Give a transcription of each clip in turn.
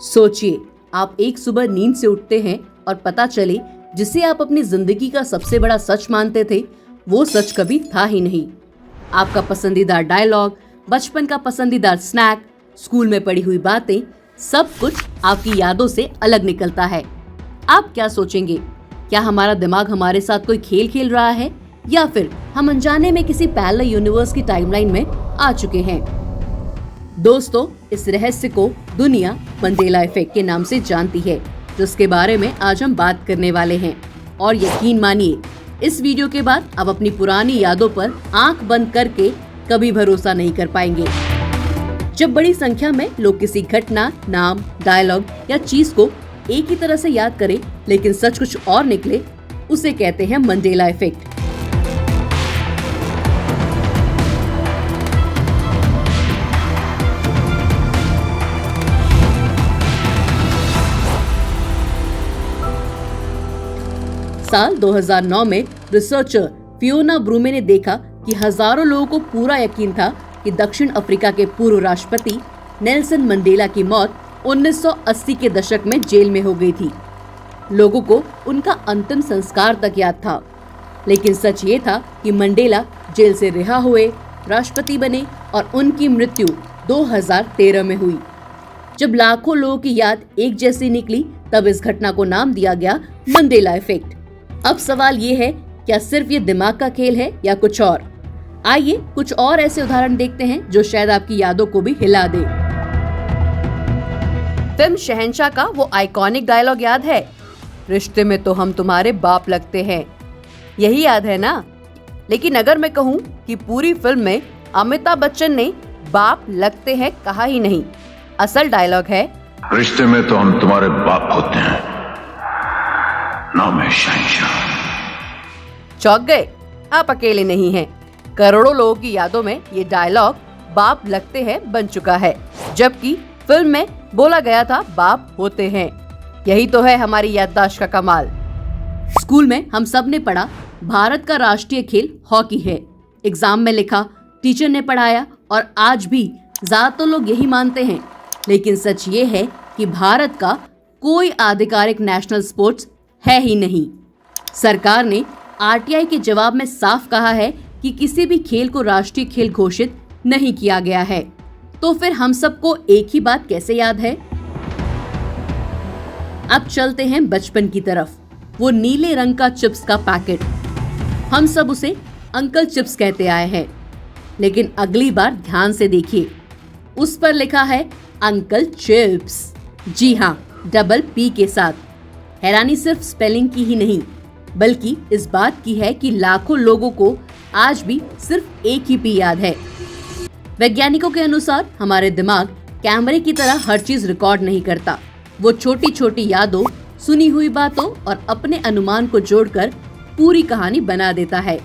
सोचिए, आप एक सुबह नींद से उठते हैं और पता चले जिसे आप अपनी जिंदगी का सबसे बड़ा सच मानते थे वो सच कभी था ही नहीं। आपका पसंदीदा डायलॉग, बचपन का पसंदीदा स्नैक, स्कूल में पढ़ी हुई बातें, सब कुछ आपकी यादों से अलग निकलता है। आप क्या सोचेंगे? क्या हमारा दिमाग हमारे साथ कोई खेल खेल रहा है या फिर हम अनजाने में किसी पैरेलल यूनिवर्स की टाइमलाइन में आ चुके हैं? दोस्तों, इस रहस्य को दुनिया मंडेला इफेक्ट के नाम से जानती है, जिसके बारे में आज हम बात करने वाले हैं। और यकीन मानिए, इस वीडियो के बाद आप अपनी पुरानी यादों पर आंख बंद करके कभी भरोसा नहीं कर पाएंगे। जब बड़ी संख्या में लोग किसी घटना, नाम, डायलॉग या चीज को एक ही तरह से याद करें लेकिन सच कुछ और निकले, उसे कहते हैं मंडेला इफेक्ट। साल 2009 में रिसर्चर फियोना ब्रूमे ने देखा कि हजारों लोगों को पूरा यकीन था कि दक्षिण अफ्रीका के पूर्व राष्ट्रपति नेल्सन मंडेला की मौत 1980 के दशक में जेल में हो गई थी। लोगों को उनका अंतिम संस्कार तक याद था, लेकिन सच ये था कि मंडेला जेल से रिहा हुए, राष्ट्रपति बने और उनकी मृत्यु 2013 में हुई। जब लाखों लोगों की याद एक जैसी निकली, तब इस घटना को नाम दिया गया मंडेला इफेक्ट। अब सवाल ये है, क्या सिर्फ ये दिमाग का खेल है या कुछ और? आइए कुछ और ऐसे उदाहरण देखते हैं जो शायद आपकी यादों को भी हिला दे। फिल्म शहंशाह का वो आइकॉनिक डायलॉग याद है, रिश्ते में तो हम तुम्हारे बाप लगते हैं। यही याद है ना? लेकिन अगर मैं कहूँ कि पूरी फिल्म में अमिताभ बच्चन ने बाप लगते हैं कहा ही नहीं, असल डायलॉग है, रिश्ते में तो हम तुम्हारे बाप होते हैं, नाम है शहंशाह। चौंक गए? आप अकेले नहीं हैं। करोड़ों लोगों की यादों में ये डायलॉग बाप लगते हैं बन चुका है, जबकि फिल्म में बोला गया था बाप होते हैं। यही तो है हमारी याददाश्त का कमाल। स्कूल में हम सब ने पढ़ा भारत का राष्ट्रीय खेल हॉकी है। एग्जाम में लिखा, टीचर ने पढ़ाया और आज भी ज्यादातर लोग यही मानते हैं। लेकिन सच ये है कि भारत का कोई आधिकारिक नेशनल स्पोर्ट्स है ही नहीं। सरकार ने आरटीआई के जवाब में साफ कहा है कि किसी भी खेल को राष्ट्रीय खेल घोषित नहीं किया गया है। तो फिर हम सबको एक ही बात कैसे याद है? अब चलते हैं बचपन की तरफ। वो नीले रंग का चिप्स का पैकेट, हम सब उसे अंकल चिप्स कहते आए हैं, लेकिन अगली बार ध्यान से देखिए, उस पर लिखा है अंकल चिप्स। जी हाँ, डबल पी के साथ। हैरानी सिर्फ स्पेलिंग की ही नहीं, बल्कि इस बात की है कि लाखों लोगों को आज भी सिर्फ एक ही पी याद है। वैज्ञानिकों के अनुसार हमारे दिमाग कैमरे की तरह हर चीज रिकॉर्ड नहीं करता। वो छोटी छोटी यादों, सुनी हुई बातों और अपने अनुमान को जोड़कर पूरी कहानी बना देता है।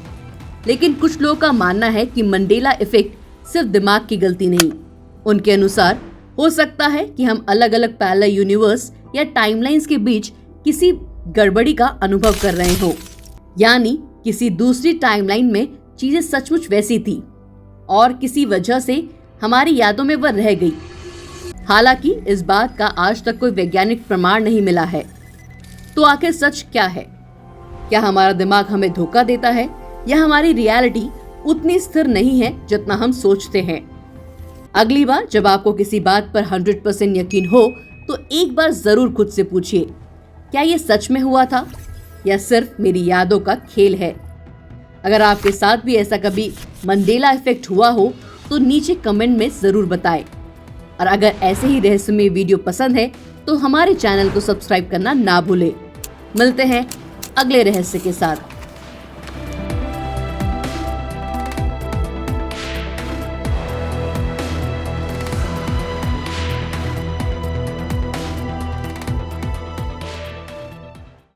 लेकिन कुछ लोगों का मानना है कि मंडेला इफेक्ट सिर्फ दिमाग की गलती नहीं। उनके अनुसार हो सकता है कि हम अलग अलग पैरेलल यूनिवर्स या टाइमलाइंस के बीच किसी गड़बड़ी का अनुभव कर रहे हो, यानी किसी दूसरी टाइमलाइन में चीजें सचमुच वैसी थी और किसी वजह से हमारी यादों में वह रह गई। हालांकि इस बात का आज तक कोई वैज्ञानिक प्रमाण नहीं मिला है। तो आखिर सच क्या है? क्या हमारा दिमाग हमें धोखा देता है या हमारी रियलिटी उतनी स्थिर नहीं है जितना हम सोचते हैं? अगली बार जब आपको किसी बात पर 100% यकीन हो, तो एक बार जरूर खुद से पूछिए, क्या ये सच में हुआ था या सिर्फ मेरी यादों का खेल है? अगर आपके साथ भी ऐसा कभी मंडेला इफेक्ट हुआ हो तो नीचे कमेंट में जरूर बताएं। और अगर ऐसे ही रहस्यमय वीडियो पसंद है तो हमारे चैनल को सब्सक्राइब करना ना भूलें। मिलते हैं अगले रहस्य के साथ।